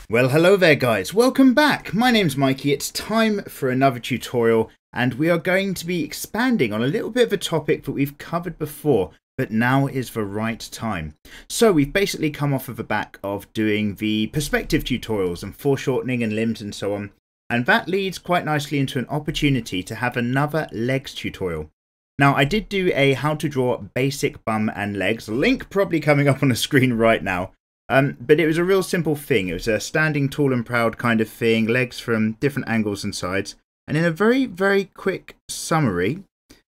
Well, hello there guys, welcome back. My name's Mikey. It's time for another tutorial and we are going to be expanding on a little bit of a topic that we've covered before, but now is the right time. So we've basically come off of the back of doing the perspective tutorials and foreshortening and limbs and so on, and that leads quite nicely into an opportunity to have another legs tutorial. Now I did do a how to draw basic bum and legs, link probably coming up on the screen right now. But it was a real simple thing. It was a standing tall and proud kind of thing, legs from different angles and sides. And in a very, very quick summary,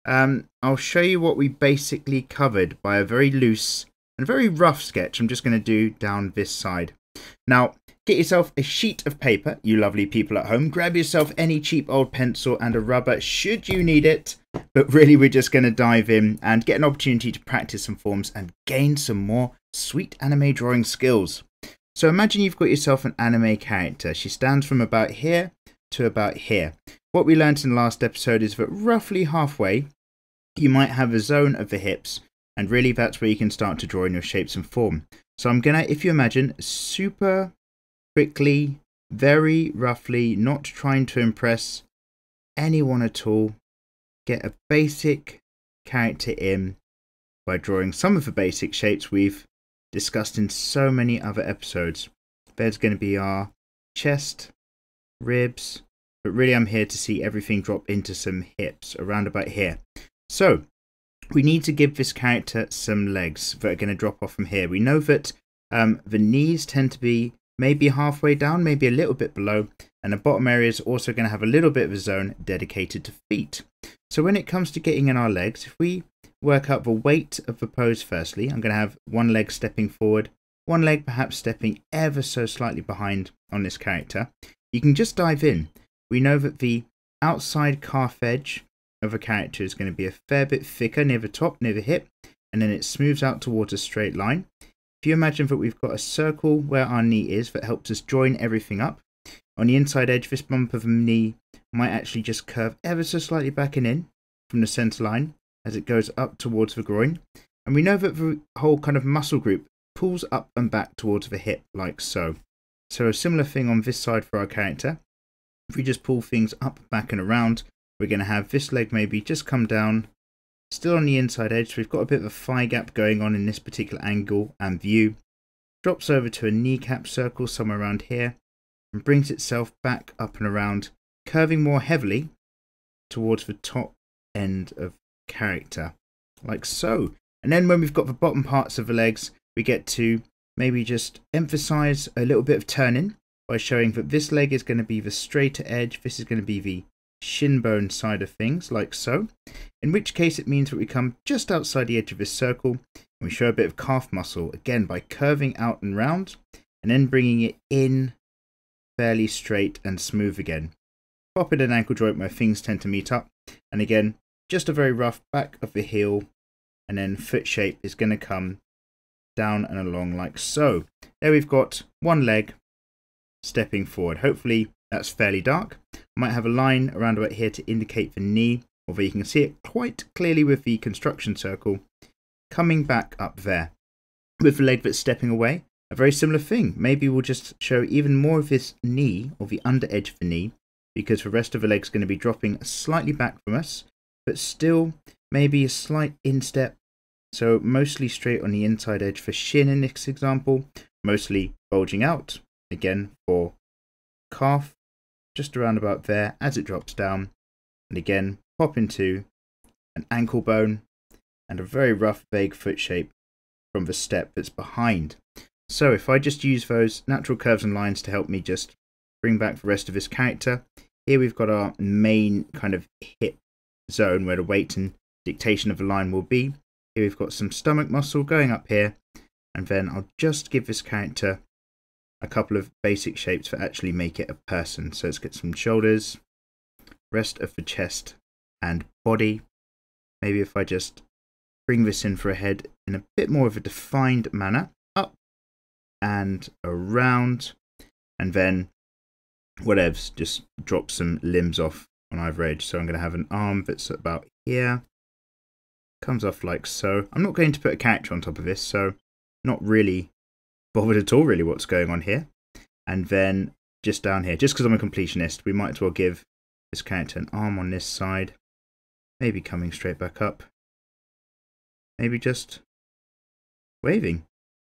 I'll show you what we basically covered by a very loose and very rough sketch I'm just going to do down this side. Now, get yourself a sheet of paper, you lovely people at home. Grab yourself any cheap old pencil and a rubber should you need it. But really, we're just going to dive in and get an opportunity to practice some forms and gain some more sweet anime drawing skills. So imagine you've got yourself an anime character. She stands from about here to about here. What we learned in the last episode is that roughly halfway, you might have a zone of the hips, and really that's where you can start to draw in your shapes and form. So I'm gonna, if you imagine, super quickly, very roughly, not trying to impress anyone at all, get a basic character in by drawing some of the basic shapes we've discussed in so many other episodes. There's going to be our chest, ribs, but really I'm here to see everything drop into some hips around about here. So we need to give this character some legs that are going to drop off from here. We know that the knees tend to be maybe halfway down, maybe a little bit below, and the bottom area is also going to have a little bit of a zone dedicated to feet. So when it comes to getting in our legs, if we work out the weight of the pose firstly, I'm going to have one leg stepping forward, one leg perhaps stepping ever so slightly behind on this character. You can just dive in. We know that the outside calf edge of a character is going to be a fair bit thicker near the top, near the hip, and then it smooths out towards a straight line. If you imagine that we've got a circle where our knee is that helps us join everything up, on the inside edge this bump of the knee might actually just curve ever so slightly back and in from the center line as it goes up towards the groin. And we know that the whole kind of muscle group pulls up and back towards the hip like so. So a similar thing on this side for our character. If we just pull things up, back and around, we're going to have this leg maybe just come down, still on the inside edge. So we've got a bit of a thigh gap going on in this particular angle and view. Drops over to a kneecap circle somewhere around here and brings itself back up and around, curving more heavily towards the top end of character like so. And then when we've got the bottom parts of the legs, we get to maybe just emphasize a little bit of turning by showing that this leg is going to be the straighter edge, this is going to be the shin bone side of things like so, in which case it means that we come just outside the edge of this circle and we show a bit of calf muscle again by curving out and round and then bringing it in fairly straight and smooth again. Pop in an ankle joint where things tend to meet up, and again just a very rough back of the heel, and then foot shape is going to come down and along like so. There we've got one leg stepping forward. Hopefully that's fairly dark. Might have a line around about here to indicate the knee, although you can see it quite clearly with the construction circle coming back up there. With the leg that's stepping away, a very similar thing. Maybe we'll just show even more of this knee, or the under edge of the knee, because the rest of the leg's going to be dropping slightly back from us, but still maybe a slight instep, so mostly straight on the inside edge for shin in this example, mostly bulging out, again for calf, just around about there as it drops down, and again pop into an ankle bone and a very rough vague foot shape from the step that's behind. So if I just use those natural curves and lines to help me just bring back the rest of this character, here we've got our main kind of hip zone where the weight and dictation of the line will be. Here we've got some stomach muscle going up here, and then I'll just give this character a couple of basic shapes that actually make it a person. So let's get some shoulders, rest of the chest and body. Maybe if I just bring this in for a head in a bit more of a defined manner, up and around, and then whatevs, just drop some limbs off on either edge. So I'm going to have an arm that's about here, comes off like so. I'm not going to put a character on top of this, so not really bothered at all really what's going on here. And then just down here, just because I'm a completionist, we might as well give this character an arm on this side. Maybe coming straight back up. Maybe just waving.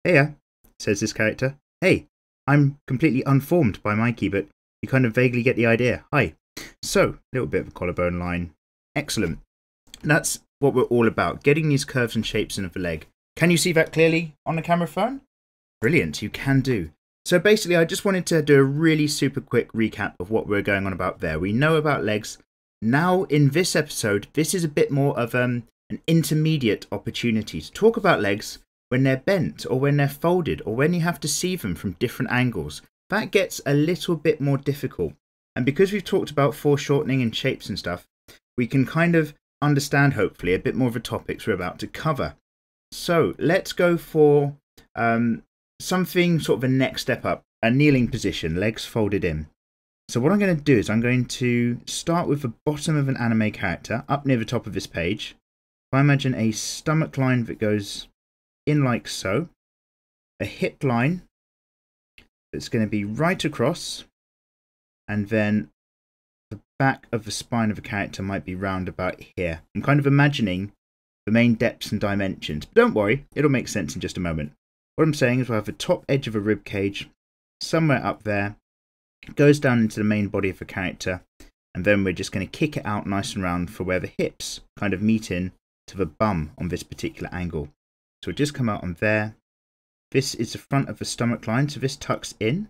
Heya, says this character. Hey, I'm completely unformed by Mikey, but you kind of vaguely get the idea. Hi. So, a little bit of a collarbone line. Excellent. That's what we're all about, getting these curves and shapes in of the leg. Can you see that clearly on the camera phone? Brilliant, you can do. So basically, I just wanted to do a really super quick recap of what we're going on about there. We know about legs. Now, in this episode, this is a bit more of an intermediate opportunity to talk about legs when they're bent or when they're folded or when you have to see them from different angles. That gets a little bit more difficult. And because we've talked about foreshortening and shapes and stuff, we can kind of understand, hopefully, a bit more of the topics we're about to cover. So let's go for something sort of a next step up, a kneeling position, legs folded in. So what I'm going to do is I'm going to start with the bottom of an anime character, up near the top of this page. If I imagine a stomach line that goes in like so, a hip line that's going to be right across, and then the back of the spine of a character might be round about here. I'm kind of imagining the main depths and dimensions, but don't worry, it'll make sense in just a moment. What I'm saying is we'll have the top edge of a rib cage somewhere up there, it goes down into the main body of the character, and then we're just going to kick it out nice and round for where the hips kind of meet in to the bum on this particular angle. So we'll just come out on there. This is the front of the stomach line, so this tucks in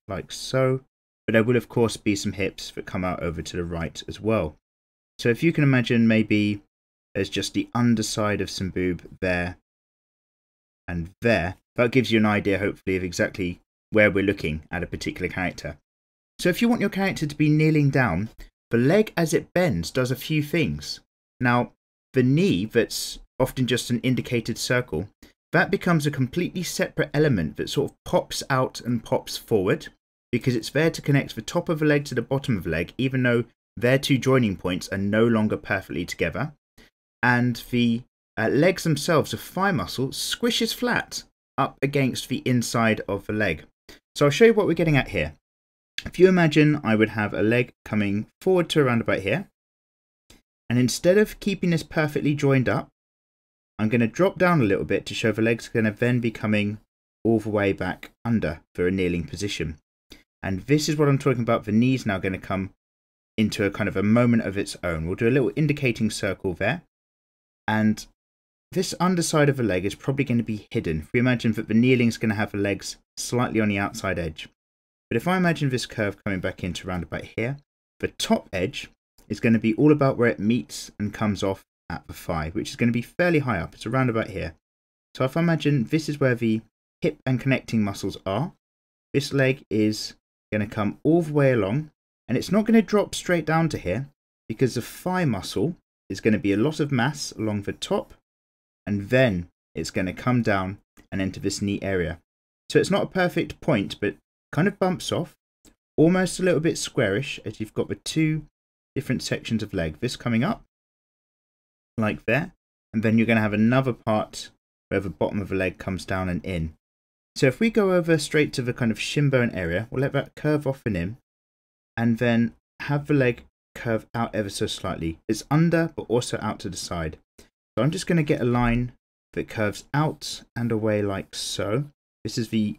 like so, but there will of course be some hips that come out over to the right as well. So if you can imagine, maybe there's just the underside of some boob there and there. That gives you an idea, hopefully, of exactly where we're looking at a particular character. So if you want your character to be kneeling down, the leg as it bends does a few things. Now, the knee, that's often just an indicated circle, that becomes a completely separate element that sort of pops out and pops forward, because it's there to connect the top of the leg to the bottom of the leg, even though their two joining points are no longer perfectly together. And the legs themselves, the thigh muscle, squishes flat up against the inside of the leg. So I'll show you what we're getting at here. If you imagine I would have a leg coming forward to around about here, and instead of keeping this perfectly joined up, I'm going to drop down a little bit to show the legs are going to then be coming all the way back under for a kneeling position. And this is what I'm talking about. The knee's now going to come into a kind of a moment of its own. We'll do a little indicating circle there. And this underside of the leg is probably going to be hidden. If we imagine that the kneeling is going to have the legs slightly on the outside edge. But if I imagine this curve coming back into around about here, the top edge is going to be all about where it meets and comes off at the thigh, which is going to be fairly high up. It's around about here. So if I imagine this is where the hip and connecting muscles are, this leg is going to come all the way along, and it's not going to drop straight down to here, because the thigh muscle is going to be a lot of mass along the top, and then it's going to come down and enter this knee area. So it's not a perfect point, but kind of bumps off, almost a little bit squarish, as you've got the two different sections of leg. This coming up, like there, and then you're going to have another part where the bottom of the leg comes down and in. So if we go over straight to the kind of shin bone area, we'll let that curve off and in, and then have the leg curve out ever so slightly. It's under, but also out to the side. So I'm just going to get a line that curves out and away like so. This is the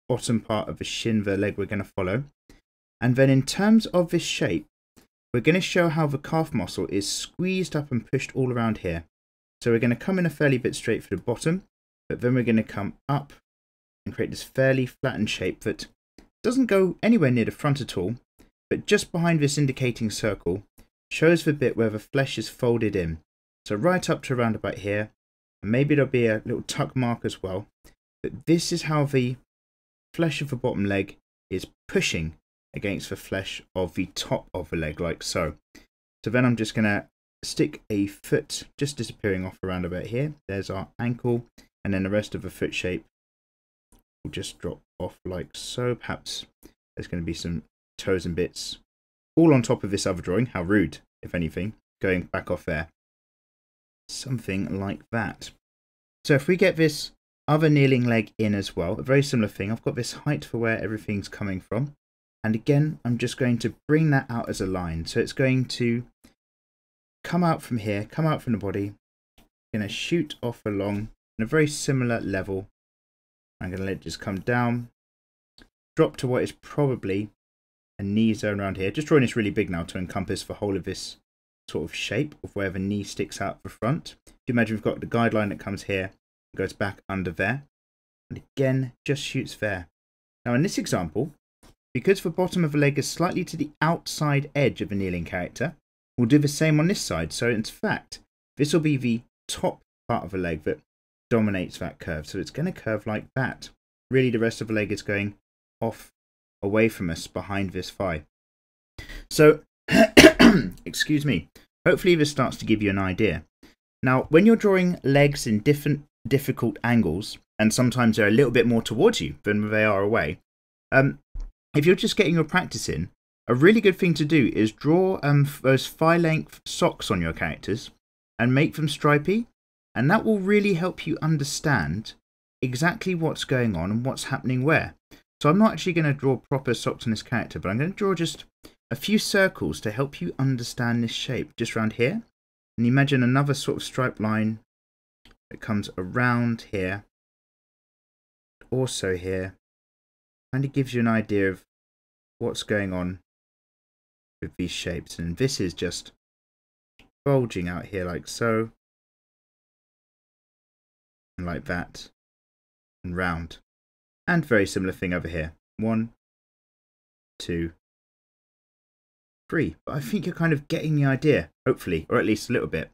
bottom part of the shin, the leg we're going to follow. And then in terms of this shape, we're going to show how the calf muscle is squeezed up and pushed all around here. So we're going to come in a fairly bit straight for the bottom, but then we're going to come up and create this fairly flattened shape that doesn't go anywhere near the front at all, but just behind this indicating circle shows the bit where the flesh is folded in. So right up to around about here, and maybe there'll be a little tuck mark as well. But this is how the flesh of the bottom leg is pushing against the flesh of the top of the leg, like so. So then I'm just going to stick a foot just disappearing off around about here. There's our ankle, and then the rest of the foot shape will just drop off like so. Perhaps there's going to be some toes and bits all on top of this other drawing. How rude, if anything, going back off there. Something like that. So if we get this other kneeling leg in as well. A very similar thing. I've got this height for where everything's coming from. And again, I'm just going to bring that out as a line. So it's going to come out from here, come out from the body. I'm going to shoot off along in a very similar level. I'm going to let it just come down, drop to what is probably a knee zone around here. Just drawing this really big now to encompass the whole of this sort of shape of where the knee sticks out the front. If you imagine we've got the guideline that comes here, goes back under there, and again just shoots there. Now in this example, because the bottom of the leg is slightly to the outside edge of a kneeling character, we'll do the same on this side. So in fact, this will be the top part of the leg that dominates that curve. So it's going to curve like that. Really the rest of the leg is going off away from us behind this thigh. So, excuse me, hopefully this starts to give you an idea. Now, when you're drawing legs in different difficult angles, and sometimes they're a little bit more towards you than they are away, if you're just getting your practice in, a really good thing to do is draw those thigh-length socks on your characters and make them stripy, and that will really help you understand exactly what's going on and what's happening where. So I'm not actually going to draw proper socks on this character, but I'm going to draw just a few circles to help you understand this shape just around here. And imagine another sort of striped line that comes around here, also here. Kind of gives you an idea of what's going on with these shapes. And this is just bulging out here like so, and like that, and round. And very similar thing over here. 1, 2, 3. But I think you're kind of getting the idea, hopefully, or at least a little bit.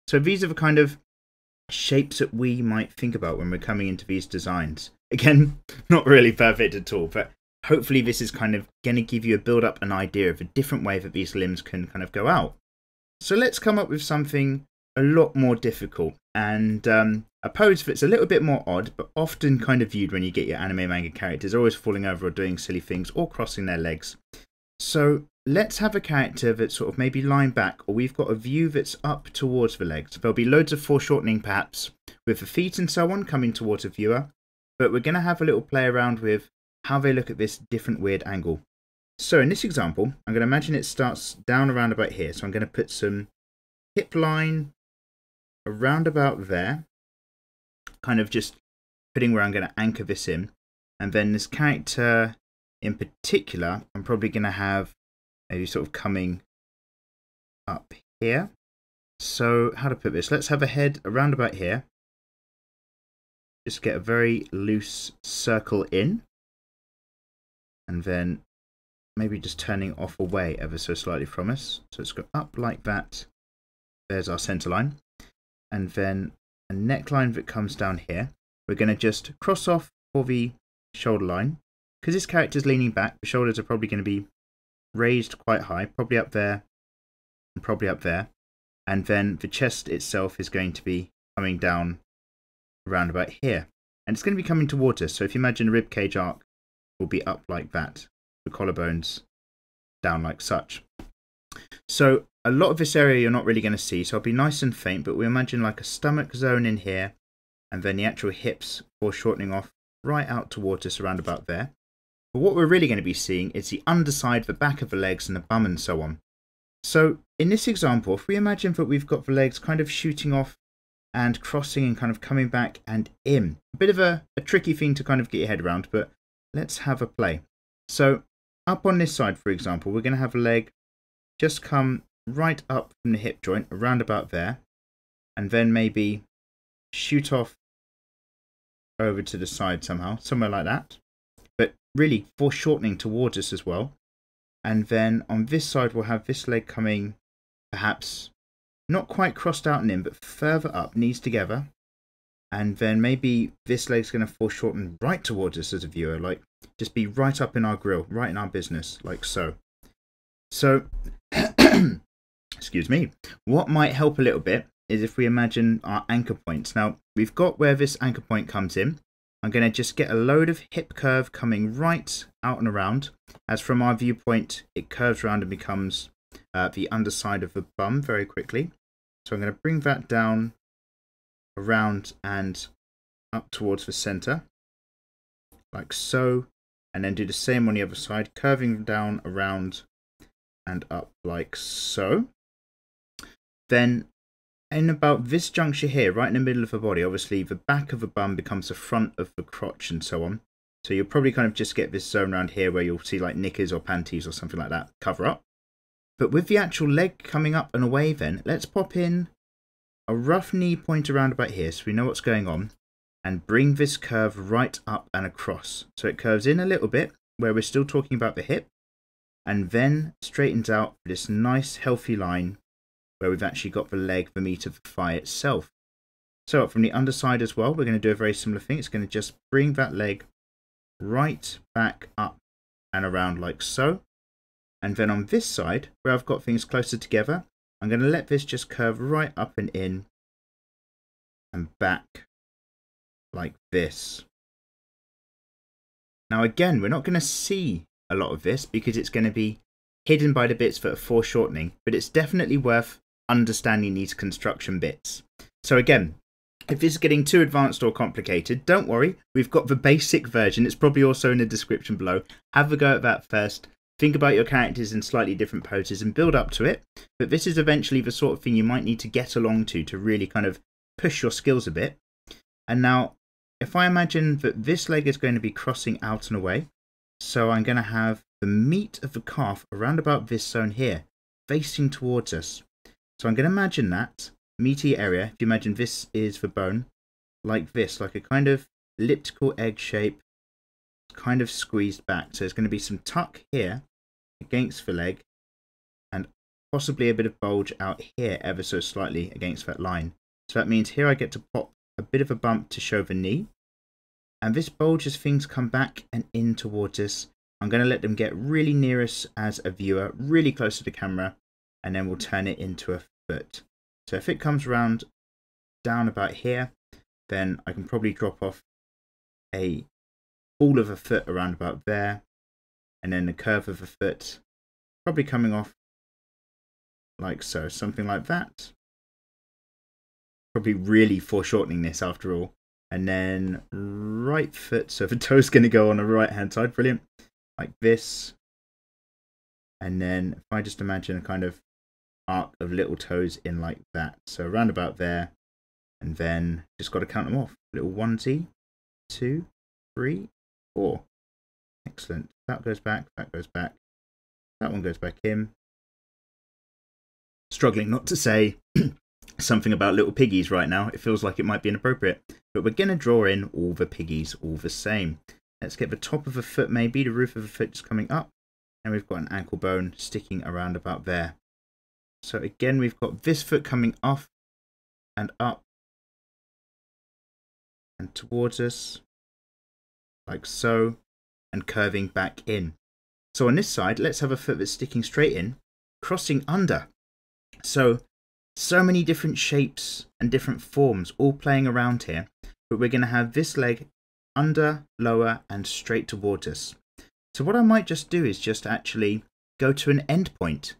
So these are the kind of shapes that we might think about when we're coming into these designs. Again, not really perfect at all, but hopefully this is kind of going to give you a build up, an idea of a different way that these limbs can kind of go out. So let's come up with something a lot more difficult, and a pose that's a little bit more odd, but often kind of viewed when you get your anime manga characters always falling over or doing silly things or crossing their legs. So let's have a character that's sort of maybe lying back, or we've got a view that's up towards the legs. There'll be loads of foreshortening perhaps with the feet and so on coming towards a viewer, but we're going to have a little play around with how they look at this different weird angle. So in this example, I'm going to imagine it starts down around about here. So I'm going to put some hip line around about there, kind of just putting where I'm going to anchor this in. And then this character in particular, I'm probably going to have maybe sort of coming up here. So how to put this? Let's have a head around about here. Just get a very loose circle in. And then maybe just turning off away ever so slightly from us. So let's go up like that. There's our center line. And then a neckline that comes down here. We're going to just cross off for the shoulder line. Because this character's leaning back, the shoulders are probably going to be raised quite high. Probably up there and probably up there. And then the chest itself is going to be coming down around about here. And it's going to be coming towards us. So if you imagine a ribcage arc will be up like that. The collarbones down like such. So a lot of this area you're not really going to see, so I'll be nice and faint, but we imagine like a stomach zone in here, and then the actual hips foreshortening off right out towards us around about there. But what we're really going to be seeing is the underside, the back of the legs, and the bum and so on. So in this example, if we imagine that we've got the legs kind of shooting off and crossing and kind of coming back and in, a bit of a tricky thing to kind of get your head around, but let's have a play. So up on this side, for example, we're going to have a leg just come right up from the hip joint around about there, and then maybe shoot off over to the side somehow, somewhere like that, but really foreshortening towards us as well. And then on this side we'll have this leg coming perhaps not quite crossed out and in, but further up, knees together, and then maybe this leg's going to foreshorten right towards us as a viewer, like just be right up in our grill, right in our business, like so. So excuse me, what might help a little bit is if we imagine our anchor points. Now we've got where this anchor point comes in. I'm going to just get a load of hip curve coming right out and around, as from our viewpoint it curves around and becomes the underside of the bum very quickly. So I'm going to bring that down around and up towards the center, like so, and then do the same on the other side, curving down, around, and up like so. Then in about this juncture here, right in the middle of the body, obviously the back of the bum becomes the front of the crotch and so on. So you'll probably kind of just get this zone around here where you'll see like knickers or panties or something like that cover up. But with the actual leg coming up and away then, let's pop in a rough knee point around about here so we know what's going on, and bring this curve right up and across. So it curves in a little bit where we're still talking about the hip, and then straightens out for this nice healthy line where we've actually got the leg, the meat of the thigh itself. So from the underside as well, we're going to do a very similar thing. It's going to just bring that leg right back up and around like so. And then on this side, where I've got things closer together, I'm going to let this just curve right up and in and back like this. Now again, we're not going to see a lot of this because it's going to be hidden by the bits that are foreshortening, but it's definitely worth understanding these construction bits. So again, if this is getting too advanced or complicated, don't worry, we've got the basic version. It's probably also in the description below. Have a go at that first. Think about your characters in slightly different poses and build up to it. But this is eventually the sort of thing you might need to get along to really kind of push your skills a bit. And now, if I imagine that this leg is going to be crossing out and away, so I'm going to have the meat of the calf around about this zone here, facing towards us. So I'm going to imagine that meaty area, if you imagine this is the bone, like this, like a kind of elliptical egg shape, kind of squeezed back. So there's going to be some tuck here against the leg, and possibly a bit of bulge out here ever so slightly against that line. So that means here I get to pop a bit of a bump to show the knee, and this bulge as things come back and in towards us, I'm going to let them get really near us as a viewer, really close to the camera, and then we'll turn it into a foot. So if it comes around down about here, then I can probably drop off a ball of a foot around about there, and then the curve of a foot probably coming off like so, something like that. Probably really foreshortening this after all. And then right foot, so the toe's going to go on the right hand side, brilliant, like this. And then if I just imagine a kind of arc of little toes in like that, so around about there, and then just got to count them off. Little 1, 2, 3, 4. Excellent. That goes back, that goes back, that one goes back in. Struggling not to say something about little piggies right now. It feels like it might be inappropriate, but we're going to draw in all the piggies all the same. Let's get the top of a foot, maybe the roof of a foot just coming up, and we've got an ankle bone sticking around about there. So again, we've got this foot coming off and up and towards us like so, and curving back in. So on this side, let's have a foot that's sticking straight in, crossing under. So many different shapes and different forms all playing around here, but we're going to have this leg under, lower, and straight towards us. So what I might just do is just actually go to an end point.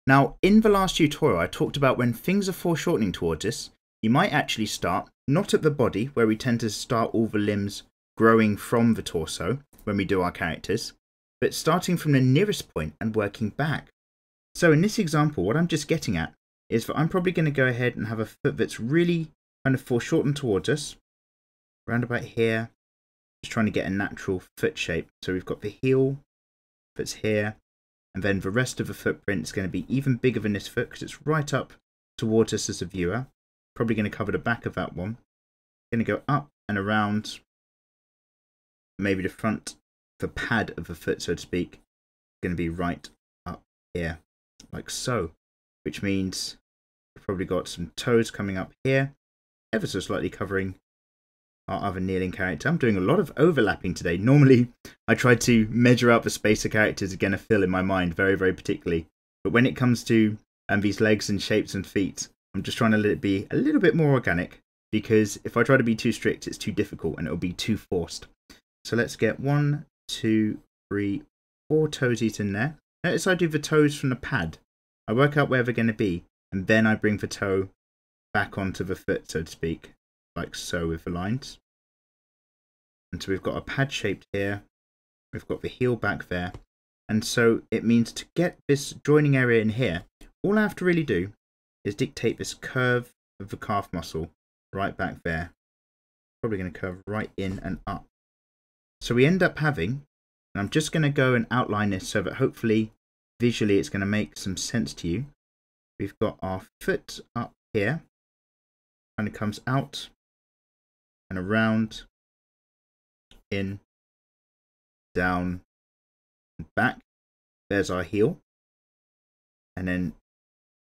Now, in the last tutorial, I talked about when things are foreshortening towards us, you might actually start not at the body, where we tend to start all the limbs growing from the torso when we do our characters, but starting from the nearest point and working back. So in this example, what I'm just getting at is that I'm probably going to go ahead and have a foot that's really kind of foreshortened towards us, around about here, just trying to get a natural foot shape. So we've got the heel that's here, and then the rest of the footprint is going to be even bigger than this foot because it's right up towards us as a viewer. Probably going to cover the back of that one. Going to go up and around, maybe the front, the pad of the foot, so to speak, going to be right up here, like so, which means we've probably got some toes coming up here, ever so slightly covering our other kneeling character. I'm doing a lot of overlapping today. Normally, I try to measure out the space of characters again, a fill in my mind, very, very particularly. But when it comes to these legs and shapes and feet, I'm just trying to let it be a little bit more organic, because if I try to be too strict, it's too difficult and it'll be too forced. So let's get 1, 2, 3, 4 toesies in there. Notice I do the toes from the pad. I work out where they're going to be, and then I bring the toe back onto the foot, so to speak, like so with the lines. And so we've got a pad shaped here. We've got the heel back there. And so it means to get this joining area in here, all I have to really do is dictate this curve of the calf muscle right back there. Probably going to curve right in and up. So we end up having, and I'm just going to go and outline this so that hopefully visually it's going to make some sense to you. We've got our foot up here, and it comes out and around, in, down, and back. There's our heel, and then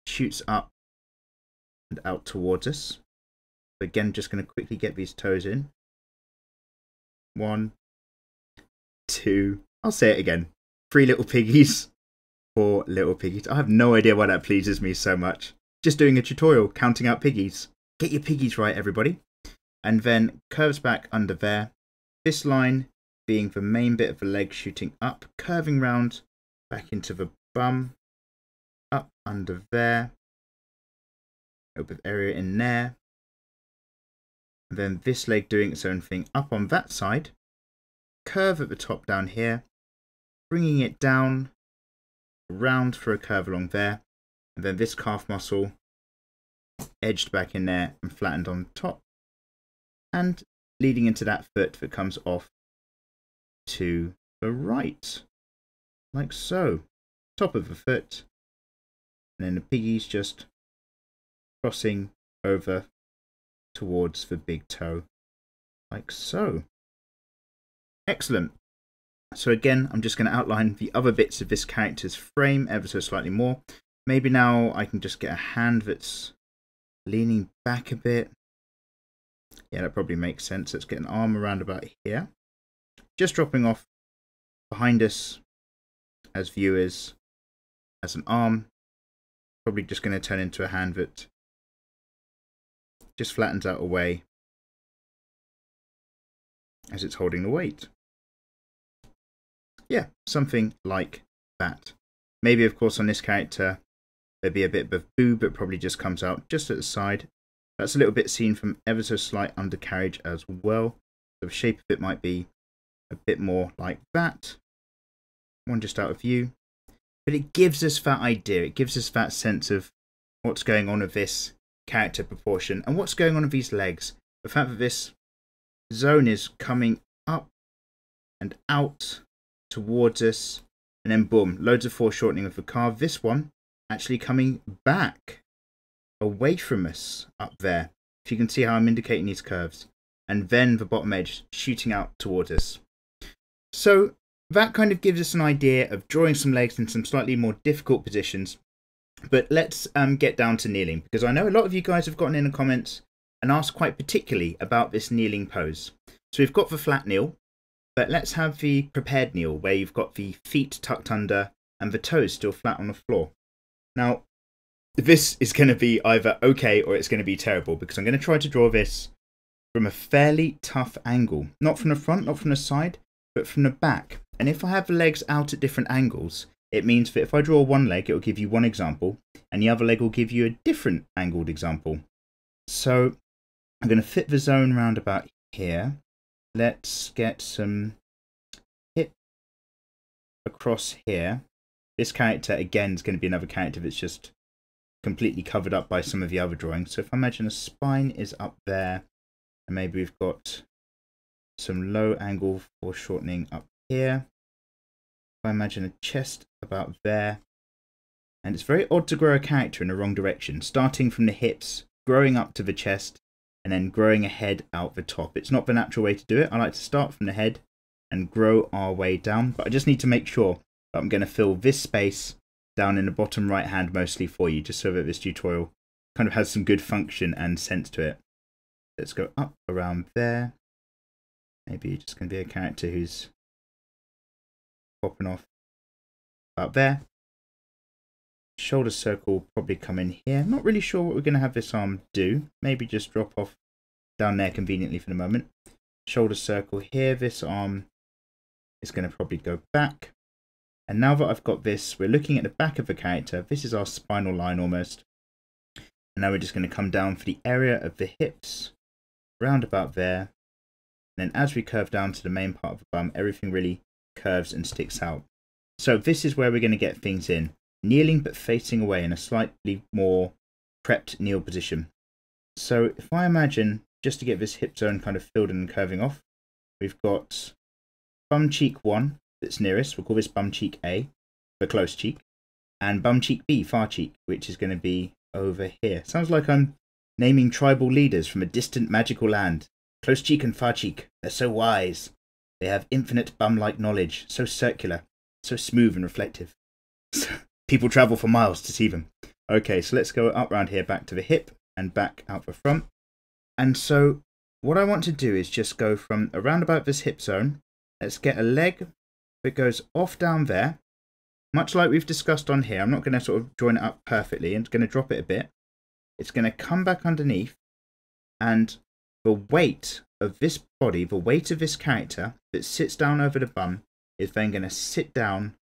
shoots up and out towards us. So again, just going to quickly get these toes in. 1, 2, I'll say it again. 3 little piggies, 4 little piggies. I have no idea why that pleases me so much. Just doing a tutorial, counting out piggies. Get your piggies right, everybody. And then curves back under there. This line being the main bit of the leg shooting up, curving round back into the bum, up under there. A little bit of area in there. And then this leg doing its own thing up on that side. Curve at the top down here. Bringing it down, round for a curve along there. And then this calf muscle edged back in there and flattened on top. And leading into that foot that comes off to the right. Like so. Top of the foot. And then the piggy's just crossing over towards the big toe. Like so. Excellent. So again, I'm just going to outline the other bits of this character's frame ever so slightly more. Maybe now I can just get a hand that's leaning back a bit. Yeah, that probably makes sense. Let's get an arm around about here. Just dropping off behind us as viewers as an arm. Probably just going to turn into a hand that just flattens out away as it's holding the weight. Yeah, something like that. Maybe, of course, on this character, there'd be a bit of boob, but probably just comes out just at the side. That's a little bit seen from ever so slight undercarriage as well. So the shape of it might be a bit more like that. One just out of view. But it gives us that idea. It gives us that sense of what's going on with this character proportion and what's going on with these legs. The fact that this zone is coming up and out towards us, and then boom, loads of foreshortening of the calf. This one actually coming back away from us up there. If you can see how I'm indicating these curves, and then the bottom edge shooting out towards us. So that kind of gives us an idea of drawing some legs in some slightly more difficult positions. But let's get down to kneeling, because I know a lot of you guys have gotten in the comments and asked quite particularly about this kneeling pose. So we've got the flat kneel, but let's have the prepared kneel, where you've got the feet tucked under and the toes still flat on the floor. Now, this is going to be either okay or it's going to be terrible, because I'm going to try to draw this from a fairly tough angle. Not from the front, not from the side, but from the back. And if I have the legs out at different angles, it means that if I draw one leg, it will give you one example, and the other leg will give you a different angled example. So I'm going to fit the zone round about here. Let's get some hip across here. This character, again, is going to be another character that's just completely covered up by some of the other drawings. So if I imagine a spine is up there, and maybe we've got some low angle foreshortening up here. If I imagine a chest about there, and it's very odd to grow a character in the wrong direction, starting from the hips, growing up to the chest, and then growing a head out the top. It's not the natural way to do it. I like to start from the head and grow our way down, but I just need to make sure that I'm going to fill this space down in the bottom right hand mostly for you, just so that this tutorial kind of has some good function and sense to it. Let's go up around there. Maybe you're just going to be a character who's popping off about there. Shoulder circle probably come in here. Not really sure what we're going to have this arm do. Maybe just drop off down there conveniently for the moment. Shoulder circle here. This arm is going to probably go back. And now that I've got this, we're looking at the back of the character. This is our spinal line almost. And now we're just going to come down for the area of the hips. Round about there. And then as we curve down to the main part of the bum, everything really curves and sticks out. So this is where we're going to get things in. Kneeling but facing away in a slightly more prepped kneel position. So if I imagine, just to get this hip zone kind of filled and curving off, we've got bum cheek 1 that's nearest. We'll call this bum cheek A, the close cheek. And bum cheek B, far cheek, which is going to be over here. Sounds like I'm naming tribal leaders from a distant magical land. Close cheek and far cheek, they're so wise. They have infinite bum-like knowledge, so circular, so smooth and reflective. People travel for miles to see them. Okay, so let's go up round here, back to the hip and back out the front. And so what I want to do is just go from around about this hip zone. Let's get a leg that goes off down there. Much like we've discussed on here, I'm not going to sort of join it up perfectly. I'm going to drop it a bit. It's going to come back underneath, and the weight of this body, the weight of this character that sits down over the bum, is then going to sit down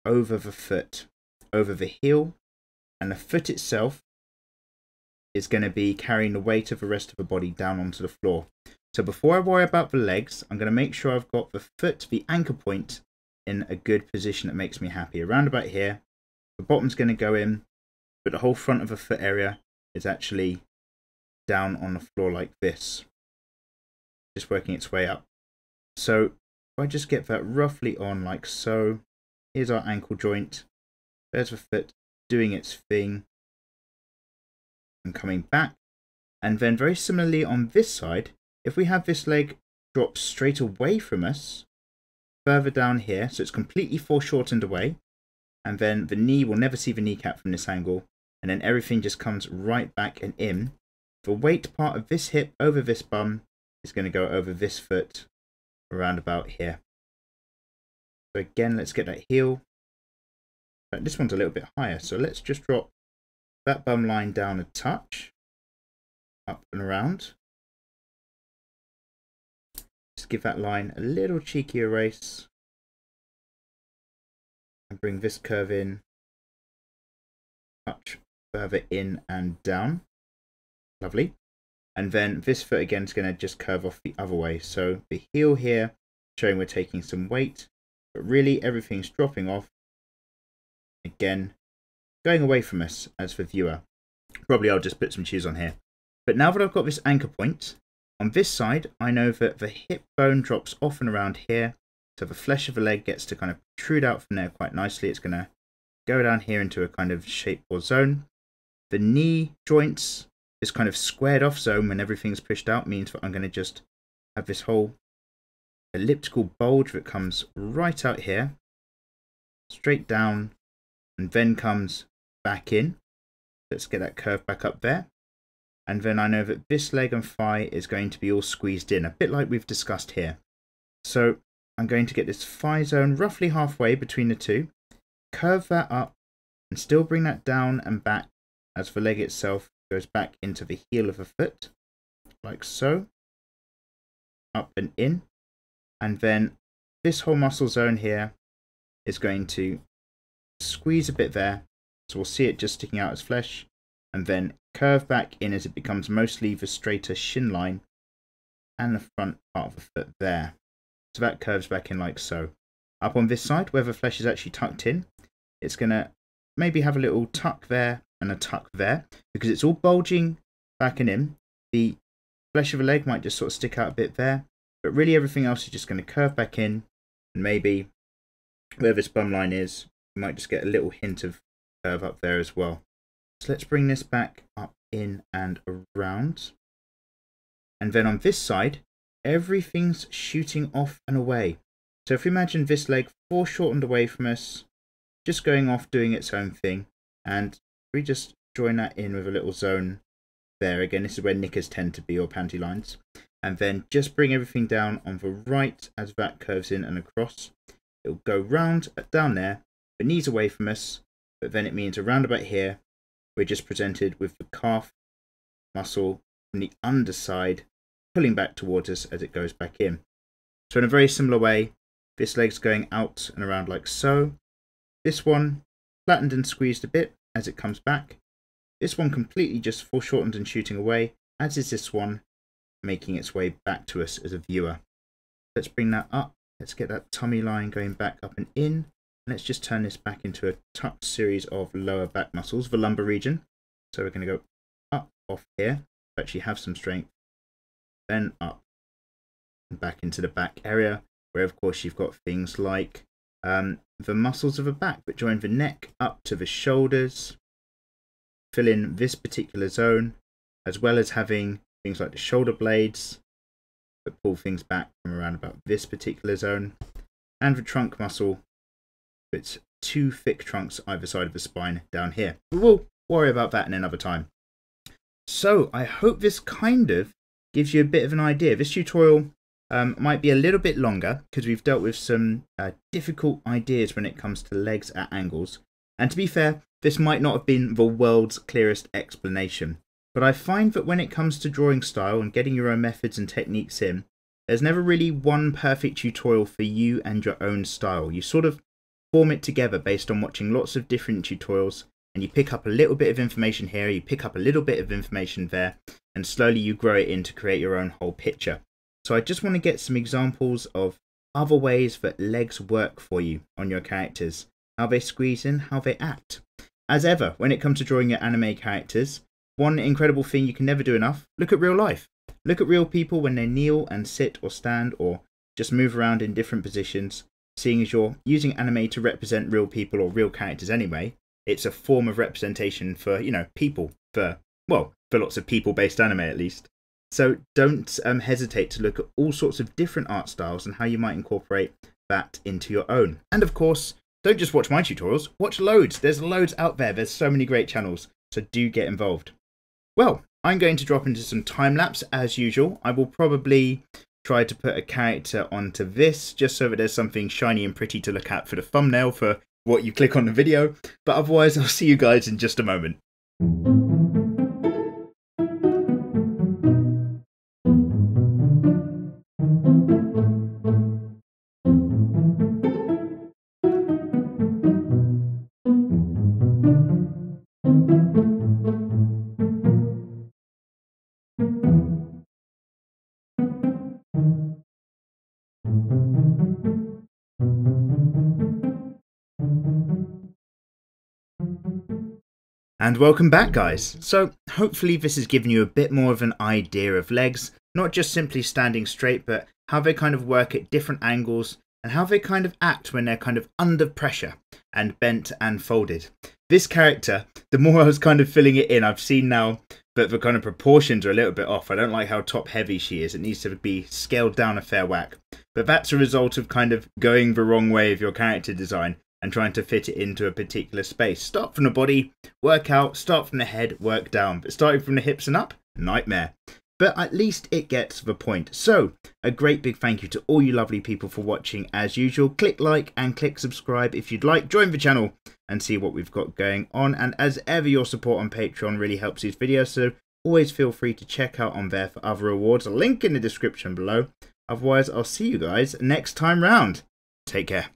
over the foot, over the heel, and the foot itself is going to be carrying the weight of the rest of the body down onto the floor. So before I worry about the legs, I'm going to make sure I've got the foot, the anchor point, in a good position that makes me happy. Around about here, the bottom's going to go in, but the whole front of the foot area is actually down on the floor like this, just working its way up. So if I just get that roughly on like so, here's our ankle joint, there's the foot doing its thing and coming back. And then very similarly on this side, if we have this leg drop straight away from us, further down here, so it's completely foreshortened away, and then the knee will never see the kneecap from this angle, and then everything just comes right back and in. The weight part of this hip over this bum is going to go over this foot around about here. So again, let's get that heel. This one's a little bit higher, so let's just drop that bum line down a touch, up and around. Just give that line a little cheeky erase and bring this curve in, touch further in and down. Lovely. And then this foot again is going to just curve off the other way. So the heel here showing we're taking some weight, but really everything's dropping off. Again, going away from us as the viewer. Probably I'll just put some shoes on here. But now that I've got this anchor point, on this side, I know that the hip bone drops off and around here. So the flesh of the leg gets to kind of protrude out from there quite nicely. It's going to go down here into a kind of shape or zone. The knee joints, this kind of squared off zone when everything's pushed out, means that I'm going to just have this whole elliptical bulge that comes right out here, straight down, and then comes back in. Let's get that curve back up there. And then I know that this leg and thigh is going to be all squeezed in, a bit like we've discussed here. So I'm going to get this thigh zone roughly halfway between the two, curve that up, and still bring that down and back as the leg itself goes back into the heel of the foot, like so, up and in. And then this whole muscle zone here is going to squeeze a bit there, so we'll see it just sticking out as flesh, and then curve back in as it becomes mostly the straighter shin line and the front part of the foot there. So that curves back in like so. Up on this side, where the flesh is actually tucked in, it's going to maybe have a little tuck there and a tuck there, because it's all bulging back and in. The flesh of the leg might just sort of stick out a bit there, but really everything else is just going to curve back in, and maybe where this bum line is, you might just get a little hint of curve up there as well. So let's bring this back up in and around. And then on this side, everything's shooting off and away. So if we imagine this leg foreshortened away from us, just going off doing its own thing, and we just join that in with a little zone there. Again, this is where knickers tend to be, or panty lines. And then just bring everything down on the right as that curves in and across. It'll go round down there, the knees away from us, but then it means around about here, we're just presented with the calf muscle from the underside pulling back towards us as it goes back in. So in a very similar way, this leg's going out and around like so. This one flattened and squeezed a bit as it comes back. This one completely just foreshortened and shooting away, as is this one, making its way back to us as a viewer. Let's bring that up. Let's get that tummy line going back up and in. Let's just turn this back into a tucked series of lower back muscles, the lumbar region. So we're going to go up off here to actually have some strength, then up and back into the back area, where of course you've got things like the muscles of the back that join the neck up to the shoulders, fill in this particular zone, as well as having things like the shoulder blades that pull things back from around about this particular zone, and the trunk muscle. It's two thick trunks either side of the spine down here. But we'll worry about that in another time. So I hope this kind of gives you a bit of an idea. This tutorial might be a little bit longer because we've dealt with some difficult ideas when it comes to legs at angles. And to be fair, this might not have been the world's clearest explanation. But I find that when it comes to drawing style and getting your own methods and techniques in, there's never really one perfect tutorial for you and your own style. You sort of form it together based on watching lots of different tutorials, and you pick up a little bit of information here, you pick up a little bit of information there, and slowly you grow it in to create your own whole picture. So I just want to get some examples of other ways that legs work for you on your characters, how they squeeze in, how they act. As ever, when it comes to drawing your anime characters, one incredible thing you can never do enough, look at real life. Look at real people when they kneel and sit or stand or just move around in different positions. Seeing as you're using anime to represent real people or real characters anyway, it's a form of representation for, you know, people, for lots of people-based anime at least. So don't hesitate to look at all sorts of different art styles and how you might incorporate that into your own. And of course, don't just watch my tutorials, watch loads. There's loads out there. There's so many great channels, so do get involved. Well, I'm going to drop into some time-lapse as usual. I will probably try to put a character onto this just so that there's something shiny and pretty to look at for the thumbnail for what you click on the video. But otherwise, I'll see you guys in just a moment. And welcome back, guys. So hopefully this has given you a bit more of an idea of legs, not just simply standing straight, but how they kind of work at different angles and how they kind of act when they're kind of under pressure and bent and folded. This character, the more I was kind of filling it in, I've seen now that the kind of proportions are a little bit off. I don't like how top heavy she is. It needs to be scaled down a fair whack. But that's a result of kind of going the wrong way of your character design and trying to fit it into a particular space. Start from the body, work out, start from the head, work down. But starting from the hips and up, nightmare. But at least it gets the point. So, a great big thank you to all you lovely people for watching as usual. Click like and click subscribe if you'd like. Join the channel and see what we've got going on. And as ever, your support on Patreon really helps these videos. So always feel free to check out on there for other rewards. A link in the description below. Otherwise, I'll see you guys next time round. Take care.